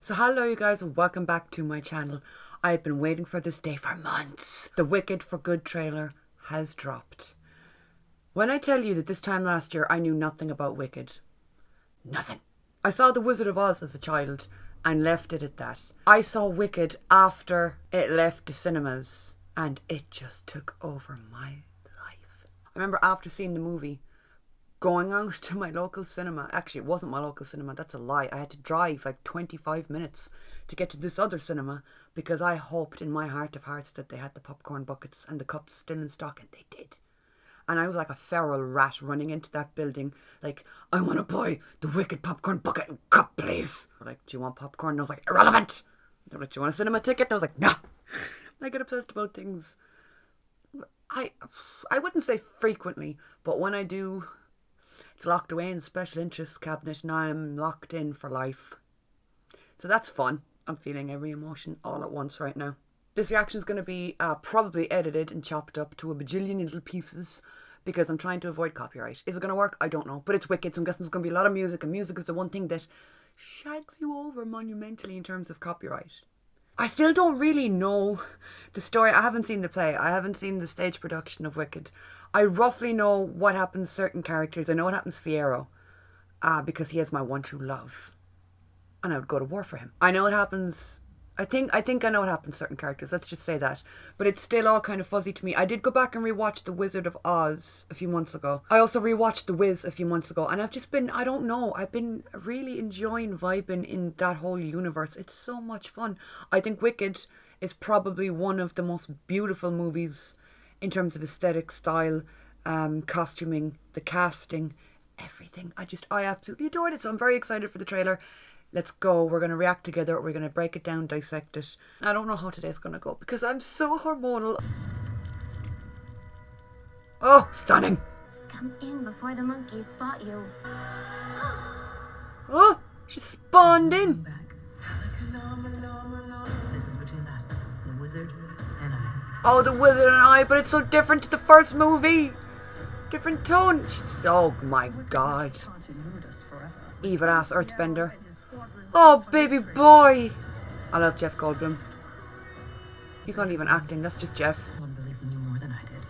So hello you guys and welcome back to my channel. I've been waiting for this day for months. The Wicked for Good trailer has dropped. When I tell you that this time last year I knew nothing about Wicked. Nothing. I saw The Wizard of Oz as a child and left it at that. I saw Wicked after it left the cinemas and it just took over my life. I remember after seeing the movie going out to my local cinema. Actually, it wasn't my local cinema, that's a lie. I had to drive like 25 minutes to get to this other cinema because I hoped in my heart of hearts that they had the popcorn buckets and the cups still in stock, and they did. And I was like a feral rat running into that building like, I want to buy the Wicked popcorn bucket and cup, please. They're like, do you want popcorn? And I was like, irrelevant. They're like, do you want a cinema ticket? And I was like, no. I get obsessed about things. I wouldn't say frequently, but when I do, it's locked away in the special interest cabinet and I'm locked in for life. So that's fun. I'm feeling every emotion all at once right now. This reaction is going to be probably edited and chopped up to a bajillion little pieces because I'm trying to avoid copyright. Is it going to work? I don't know. But it's Wicked, so I'm guessing there's going to be a lot of music, and music is the one thing that shags you over monumentally in terms of copyright. I still don't really know the story. I haven't seen the play. I haven't seen the stage production of Wicked. I roughly know what happens to certain characters. I know what happens to Fiyero, because he is my one true love. And I would go to war for him. I know what happens. I think I know what happens to certain characters. Let's just say that. But it's still all kind of fuzzy to me. I did go back and rewatch The Wizard of Oz a few months ago. I also rewatched The Wiz a few months ago. And I've just been, I don't know, I've been really enjoying vibing in that whole universe. It's so much fun. I think Wicked is probably one of the most beautiful movies in terms of aesthetic, style, costuming, the casting, everything. I absolutely adored it. So I'm very excited for the trailer. Let's go. We're going to react together. We're going to break it down, dissect it. I don't know how today's going to go because I'm so hormonal. Oh, stunning. Just come in before the monkeys spot you. Oh, she spawned in. This is between us, the wizard and I. Oh, the Wizard and I, but it's so different to the first movie. Different tone. Oh my god. Evil ass earthbender. Oh, baby boy. I love Jeff Goldblum. He's not even acting, that's just Jeff. One believed in you more than I did.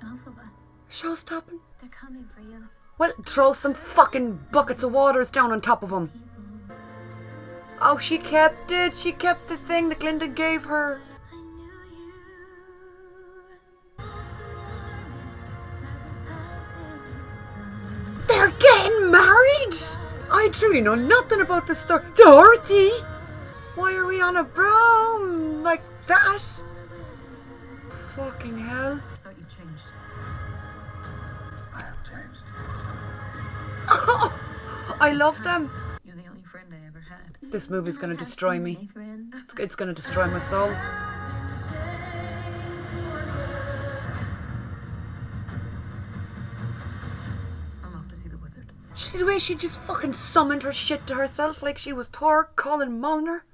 Elphaba, Show stopping. they're coming for you. Well, throw some fucking buckets of waters down on top of him. Oh, she kept it. She kept the thing that Glinda gave her. I knew you. They're getting married? I truly know nothing about this story. Dorothy! Why are we on a broom like that? Fucking hell. I thought you changed. I have changed. I love them. You're the only friend I ever had. This movie's gonna destroy me. Many friends. It's gonna destroy my soul. I'm off to see the wizard. See the way she just fucking summoned her shit to herself like she was Thor, Colin Molnar?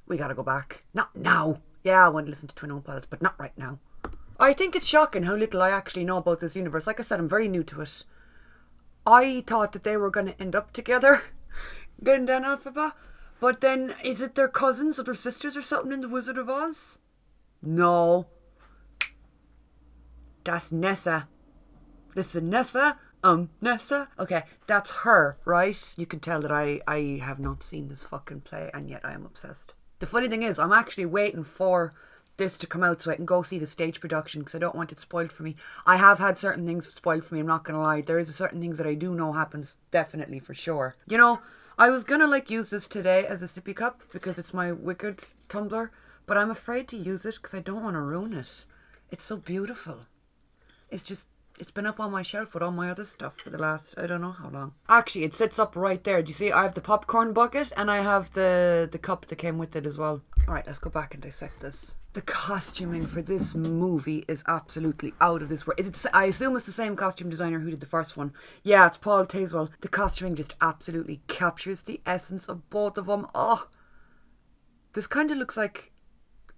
We gotta go back. Not now. Yeah, I want to listen to Twin Old Pilots, but not right now. I think it's shocking how little I actually know about this universe. Like I said, I'm very new to it. I thought that they were going to end up together, Glinda and Elphaba. But then, is it their cousins or their sisters or something in The Wizard of Oz? No. That's Nessa. Listen, Nessa. Nessa. Okay, that's her, right? You can tell that I have not seen this fucking play, and yet I am obsessed. The funny thing is, I'm actually waiting for this to come out so I can go see the stage production because I don't want it spoiled for me. I have had certain things spoiled for me, I'm not gonna lie. There is certain things that I do know happens, definitely, for sure. You know, I was gonna use this today as a sippy cup because it's my Wicked tumbler, but I'm afraid to use it because I don't want to ruin it. It's so beautiful. It's been up on my shelf with all my other stuff for the last, I don't know how long. Actually, it sits up right there. Do you see? I have the popcorn bucket and I have the cup that came with it as well. Alright, let's go back and dissect this. The costuming for this movie is absolutely out of this world. I assume it's the same costume designer who did the first one. Yeah, it's Paul Tazewell. The costuming just absolutely captures the essence of both of them. Oh, this kind of looks like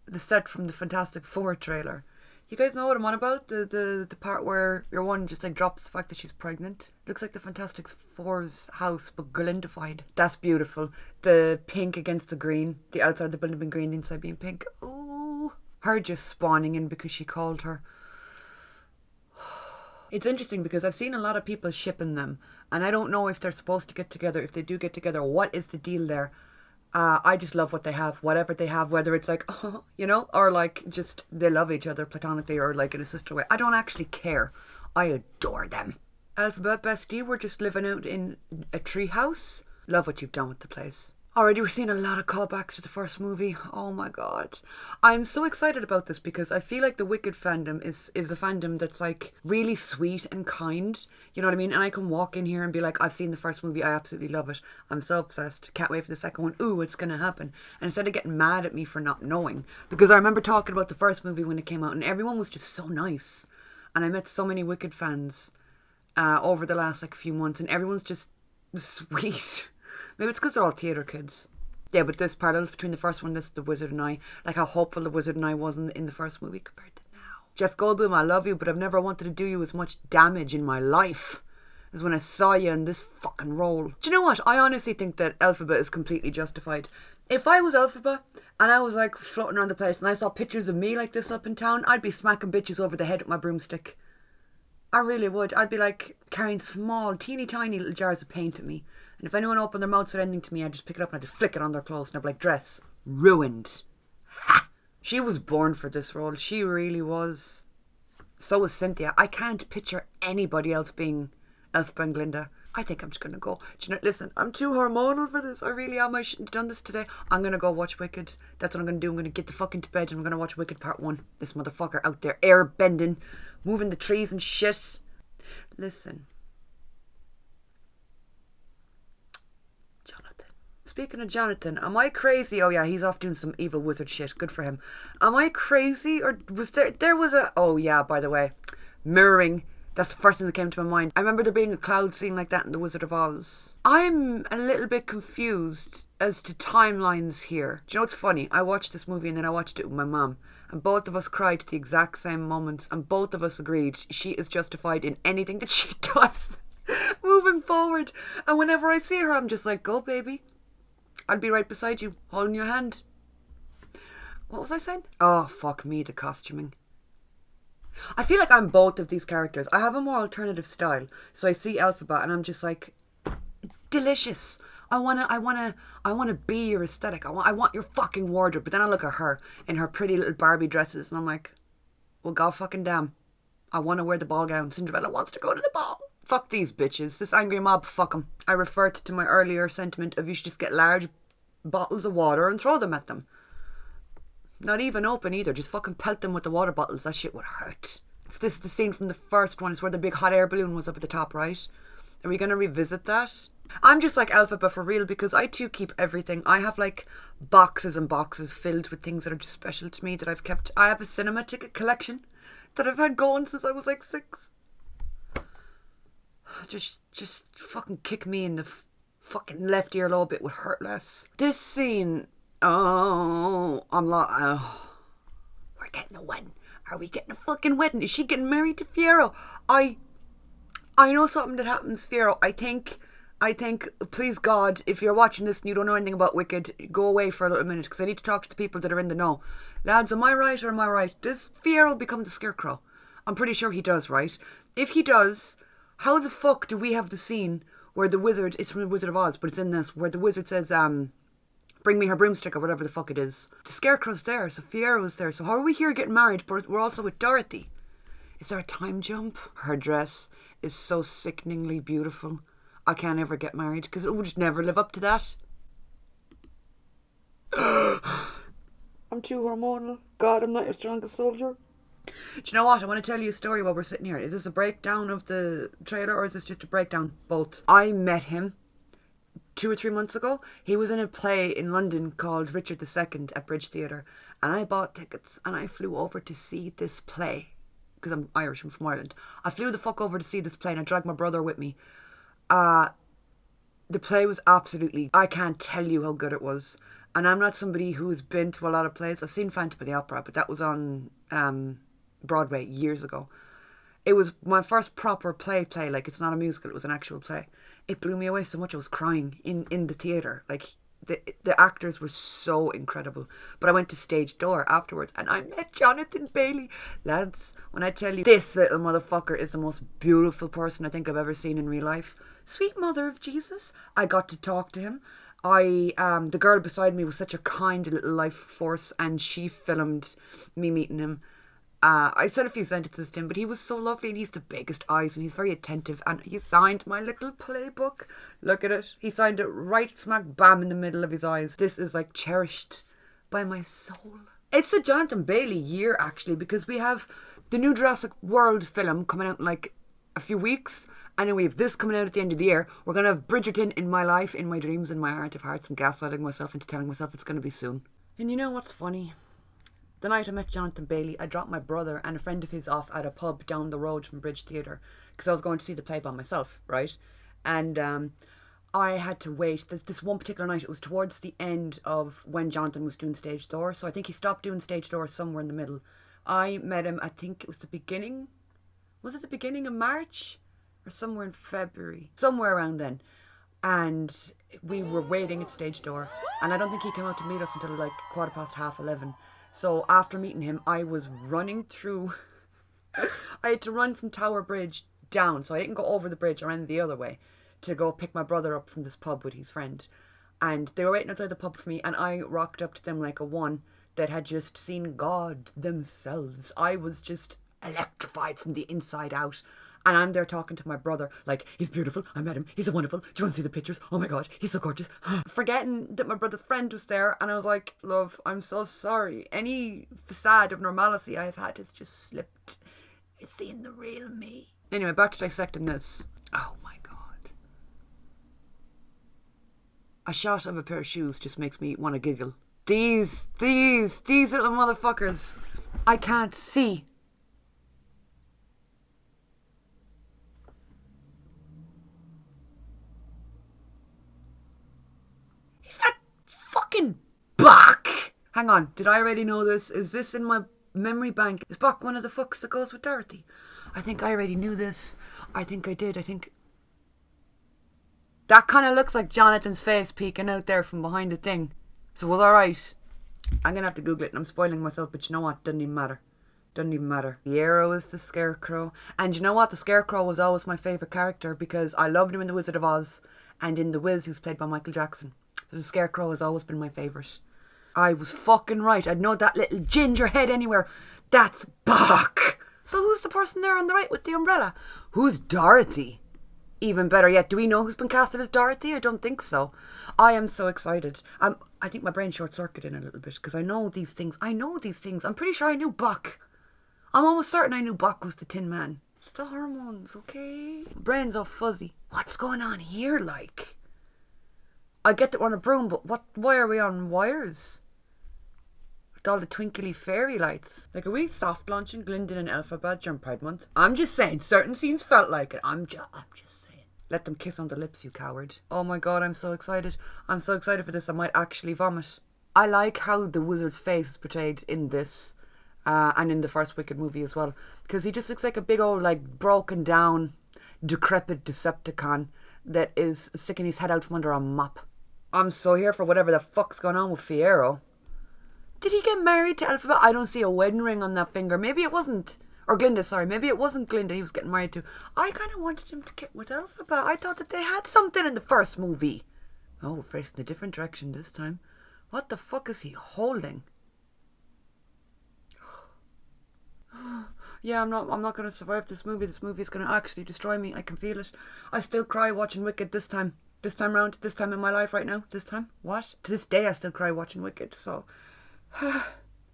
the set from the Fantastic Four trailer. You guys know what I'm on about? The part where your one just like drops the fact that she's pregnant. Looks like the Fantastic Four's house, but Glindified. That's beautiful. The pink against the green. The outside of the building being green, the inside being pink. Ooh. Her just spawning in because she called her. It's interesting because I've seen a lot of people shipping them, and I don't know if they're supposed to get together. If they do get together, what is the deal there? I just love what they have, whatever they have, whether it's like, oh, you know, or like just they love each other platonically or like in a sister way. I don't actually care. I adore them. Alphabet Bestie, we're just living out in a tree house. Love what you've done with the place. Already we're seeing a lot of callbacks to the first movie. Oh my god. I'm so excited about this because I feel like the Wicked fandom is a fandom that's like really sweet and kind. You know what I mean? And I can walk in here and be like, I've seen the first movie, I absolutely love it. I'm so obsessed. Can't wait for the second one. Ooh, it's gonna happen. And instead of getting mad at me for not knowing, because I remember talking about the first movie when it came out and everyone was just so nice. And I met so many Wicked fans over the last like few months and everyone's just sweet. Maybe it's because they're all theatre kids. Yeah, but there's parallels between the first one, this The Wizard and I. Like how hopeful The Wizard and I was in the first movie compared to now. Jeff Goldblum, I love you, but I've never wanted to do you as much damage in my life as when I saw you in this fucking role. Do you know what? I honestly think that Elphaba is completely justified. If I was Elphaba and I was like floating around the place and I saw pictures of me like this up in town, I'd be smacking bitches over the head with my broomstick. I really would. I'd be like carrying small, teeny tiny little jars of paint at me. And if anyone opened their mouths or anything to me, I'd just pick it up and I'd just flick it on their clothes. And I'd be like, dress. Ruined. Ha! She was born for this role. She really was. So was Cynthia. I can't picture anybody else being Elphaba and Glinda. I think I'm just going to go. Do you know, listen, I'm too hormonal for this. I really am. I shouldn't have done this today. I'm going to go watch Wicked. That's what I'm going to do. I'm going to get the fuck into bed and I'm going to watch Wicked Part 1. This motherfucker out there air bending, moving the trees and shit. Listen. Speaking of Jonathan, am I crazy? Oh yeah, he's off doing some evil wizard shit. Good for him. Am I crazy? Or was there was a... Oh yeah, by the way. Mirroring. That's the first thing that came to my mind. I remember there being a cloud scene like that in The Wizard of Oz. I'm a little bit confused as to timelines here. Do you know what's funny? I watched this movie and then I watched it with my mum. And both of us cried at the exact same moments. And both of us agreed she is justified in anything that she does. Moving forward. And whenever I see her, I'm just like, go baby. I'll be right beside you, holding your hand. What was I saying? Oh, fuck me, the costuming. I feel like I'm both of these characters. I have a more alternative style. So I see Elphaba and I'm just like, delicious. I wanna be your aesthetic. I want your fucking wardrobe. But then I look at her in her pretty little Barbie dresses and I'm like, well, god fucking damn. I want to wear the ball gown. Cinderella wants to go to the ball. Fuck these bitches. This angry mob, fuck them. I referred to my earlier sentiment of you should just get large bottles of water and throw them at them. Not even open either. Just fucking pelt them with the water bottles. That shit would hurt. This is the scene from the first one. It's where the big hot air balloon was up at the top, right? Are we going to revisit that? I'm just like Elphaba for real because I too keep everything. I have like boxes and boxes filled with things that are just special to me that I've kept. I have a cinema ticket collection that I've had going since I was like 6. Just fucking kick me in the fucking left earlobe. It would hurt less. This scene, oh, I'm like, oh, we're getting a wedding. Are we getting a fucking wedding? Is she getting married to Fiyero? I know something that happens, Fiyero. I think, please God, if you're watching this and you don't know anything about Wicked, go away for a little minute because I need to talk to the people that are in the know. Lads, am I right or am I right? Does Fiyero become the Scarecrow? I'm pretty sure he does, right? If he does, how the fuck do we have the scene where the wizard, it's from The Wizard of Oz, but it's in this, where the wizard says, bring me her broomstick or whatever the fuck it is. The Scarecrow's there, so Fiyero there. So how are we here getting married, but we're also with Dorothy? Is there a time jump? Her dress is so sickeningly beautiful. I can't ever get married because it would just never live up to that. I'm too hormonal. God, I'm not your strongest soldier. Do you know what? I want to tell you a story while we're sitting here. Is this a breakdown of the trailer or is this just a breakdown? Both. I met him 2 or 3 months ago. He was in a play in London called Richard II at Bridge Theatre. And I bought tickets and I flew over to see this play. Because I'm Irish, I'm from Ireland. I flew the fuck over to see this play and I dragged my brother with me. The play was absolutely... I can't tell you how good it was. And I'm not somebody who's been to a lot of plays. I've seen Phantom of the Opera, but that was on Broadway years ago. It was my first proper play. Like, it's not a musical, it was an actual play. It blew me away so much I was crying in the theatre. Like, the actors were so incredible. But I went to stage door afterwards and I met Jonathan Bailey. Lads, when I tell you, this little motherfucker is the most beautiful person I think I've ever seen in real life. Sweet mother of Jesus. I got to talk to him. The girl beside me was such a kind little life force, and she filmed me meeting him. I said a few sentences to him, but he was so lovely, and he's the biggest eyes, and he's very attentive, and he signed my little playbook. Look at it. He signed it right smack bam in the middle of his eyes. This is like cherished by my soul. It's a Jonathan Bailey year, actually, because we have the new Jurassic World film coming out in like a few weeks, and then we have this coming out at the end of the year. We're going to have Bridgerton in my life, in my dreams, in my heart of hearts. I'm gaslighting myself into telling myself it's going to be soon. And you know what's funny? The night I met Jonathan Bailey, I dropped my brother and a friend of his off at a pub down the road from Bridge Theatre because I was going to see the play by myself, right? And I had to wait. There's this one particular night, it was towards the end of when Jonathan was doing stage door, so I think he stopped doing stage door somewhere in the middle. I met him, I think it was the beginning of March? Or somewhere in February. Somewhere around then. And we were waiting at stage door, and I don't think he came out to meet us until like 11:15. So after meeting him, I was running through... I had to run from Tower Bridge down, so I didn't go over the bridge, I ran the other way to go pick my brother up from this pub with his friend. And they were waiting outside the pub for me, and I rocked up to them like a one that had just seen God themselves. I was just electrified from the inside out. And I'm there talking to my brother, like, he's beautiful, I met him, he's so wonderful, do you want to see the pictures? Oh my God, he's so gorgeous. Forgetting that my brother's friend was there, and I was like, love, I'm so sorry. Any facade of normalcy I have had has just slipped. It's seeing the real me. Anyway, back to dissecting this. Oh my God. A shot of a pair of shoes just makes me want to giggle. These little motherfuckers. I can't see. Fucking Bach! Hang on, did I already know this? Is this in my memory bank? Is Bach one of the fucks that goes with Dorothy? I think I already knew this. I think I did. That kind of looks like Jonathan's face peeking out there from behind the thing. So was alright. I'm going to have to Google it, and I'm spoiling myself, but you know what? Doesn't even matter. Fiyero is the Scarecrow. And you know what? The Scarecrow was always my favourite character because I loved him in The Wizard of Oz and in The Wiz, who's played by Michael Jackson. The Scarecrow has always been my favourite. I was fucking right. I'd know that little ginger head anywhere. That's Bach. So who's the person there on the right with the umbrella? Who's Dorothy? Even better yet, do we know who's been casted as Dorothy? I don't think so. I am so excited. I think my brain short-circuited a little bit because I know these things. I'm pretty sure I knew Bach. I'm almost certain I knew Bach was the Tin Man. It's the hormones, okay? My brain's all fuzzy. What's going on here, like? I get that we're on a broom, but why are we on wires? With all the twinkly fairy lights. Like, are we soft launching Glendon and Elphaba during Pride Month? I'm just saying, certain scenes felt like it. I'm just saying. Let them kiss on the lips, you coward. Oh my God, I'm so excited. I'm so excited for this, I might actually vomit. I like how the wizard's face is portrayed in this, and in the first Wicked movie as well. Because he just looks like a big old, like, broken down, decrepit Decepticon that is sticking his head out from under a mop. I'm so here for whatever the fuck's going on with Fiyero. Did he get married to Elphaba? I don't see a wedding ring on that finger. Maybe it wasn't. Or Glinda, sorry. Maybe it wasn't Glinda he was getting married to. I kind of wanted him to get with Elphaba. I thought that they had something in the first movie. Oh, we're facing a different direction this time. What the fuck is he holding? Yeah, I'm not going to survive this movie. This movie is going to actually destroy me. I can feel it. I still cry watching Wicked this time. This time round, this time in my life right now, this time, what? To this day I still cry watching Wicked, so...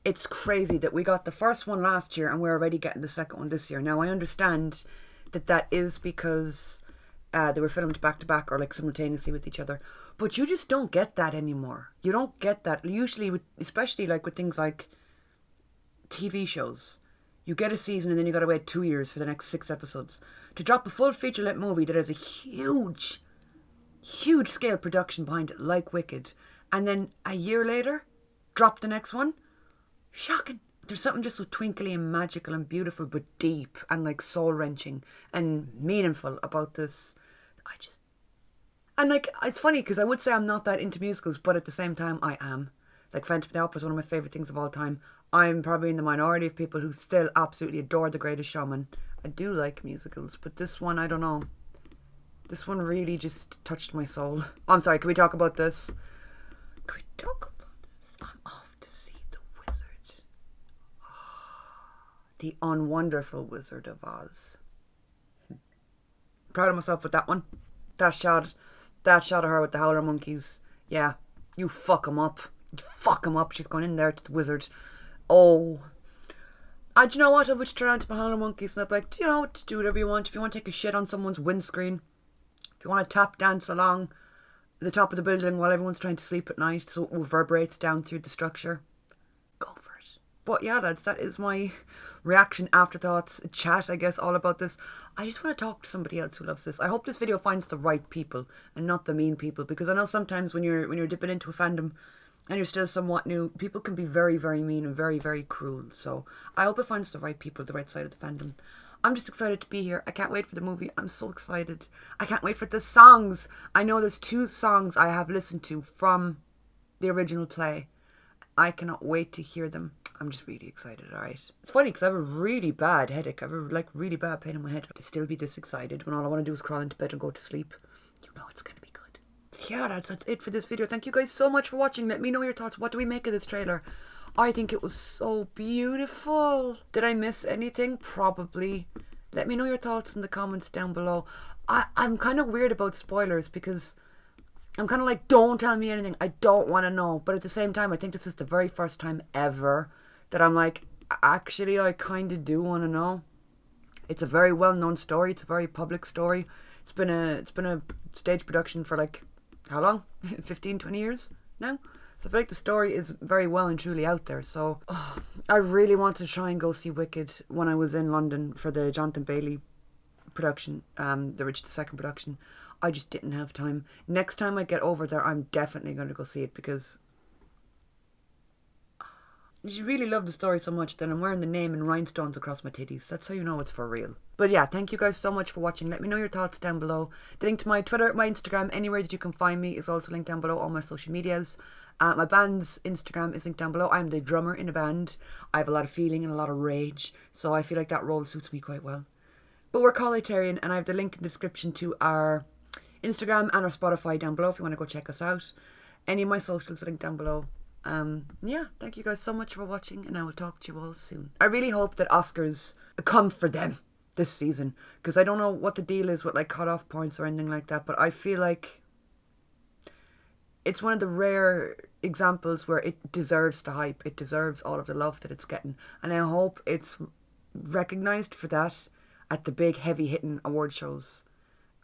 It's crazy that we got the first one last year and we're already getting the second one this year. Now, I understand that is because they were filmed back to back or like simultaneously with each other. But you just don't get that anymore. You don't get that. Usually, especially like with things like TV shows, you get a season and then you got to wait 2 years for the next 6 episodes. To drop a full feature-length movie that has a huge scale production behind it, like Wicked, and then a year later drop the next one. Shocking. there's something just so twinkly and magical and beautiful but deep and like soul-wrenching and meaningful about this. And like, it's funny because I would say I'm not that into musicals, but at the same time I am. Like, Phantom of the Opera is one of my favourite things of all time. I'm probably in the minority of people who still absolutely adore The Greatest Showman. I do like musicals, but this one, I don't know. This one really just touched my soul. I'm sorry, can we talk about this? Can we talk about this? I'm off to see The Wizard. The Unwonderful Wizard of Oz. Proud of myself with that one. That shot of her with the howler monkeys. Yeah, you fuck 'em up. You fuck 'em up. She's going in there to the wizard. Oh. Do you know what? I would turn around to my howler monkeys and I'd be like, do you know what? Do whatever you want. If you want to take a shit on someone's windscreen, if you want to tap dance along the top of the building while everyone's trying to sleep at night so it reverberates down through the structure, go for it. But yeah, lads, that is my reaction, afterthoughts, chat, I guess, all about this. I just want to talk to somebody else who loves this. I hope this video finds the right people and not the mean people, because I know sometimes when you're dipping into a fandom and you're still somewhat new, people can be very, very mean and very, very cruel. So I hope it finds the right people, the right side of the fandom. I'm just excited to be here. I can't wait for the movie. I'm so excited. I can't wait for the songs. I know there's 2 songs I have listened to from the original play. I cannot wait to hear them. I'm just really excited, alright? It's funny because I have a really bad headache. I have a really bad pain in my head. To still be this excited when all I want to do is crawl into bed and go to sleep. You know it's going to be good. So yeah, that's it for this video. Thank you guys so much for watching. Let me know your thoughts. What do we make of this trailer? I think it was so beautiful. Did I miss anything? Probably. Let me know your thoughts in the comments down below. I'm kind of weird about spoilers because I'm kind of like, don't tell me anything. I don't want to know. But at the same time, I think this is the very first time ever that I'm like, actually, I kind of do want to know. It's a very well-known story. It's a very public story. It's been a stage production for like, how long? 15, 20 years now? So I feel like the story is very well and truly out there. So I really wanted to try and go see Wicked when I was in London for the Jonathan Bailey production, the Richard II production. I just didn't have time. Next time I get over there, I'm definitely going to go see it because you really love the story so much that I'm wearing the name in rhinestones across my titties. That's how you know it's for real. But yeah, thank you guys so much for watching. Let me know your thoughts down below. The link to my Twitter, my Instagram, anywhere that you can find me is also linked down below. All my social medias. My band's Instagram is linked down below. I'm the drummer in a band. I have a lot of feeling and a lot of rage, so I feel like that role suits me quite well. But we're Colletarian, and I have the link in the description to our Instagram and our Spotify down below if you want to go check us out. Any of my socials are linked down below. Yeah, thank you guys so much for watching, and I will talk to you all soon. I really hope that Oscars come for them this season, because I don't know what the deal is with like cut-off points or anything like that, but I feel like it's one of the rare examples where it deserves the hype. It deserves all of the love that it's getting, and I hope it's recognised for that at the big heavy-hitting award shows.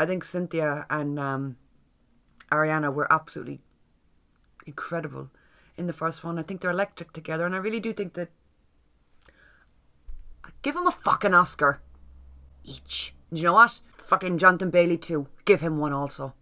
I think Cynthia and Ariana were absolutely incredible in the first one. I think they're electric together, and I really do think that give him a fucking Oscar each. And you know what? Fucking Jonathan Bailey too. Give him one also.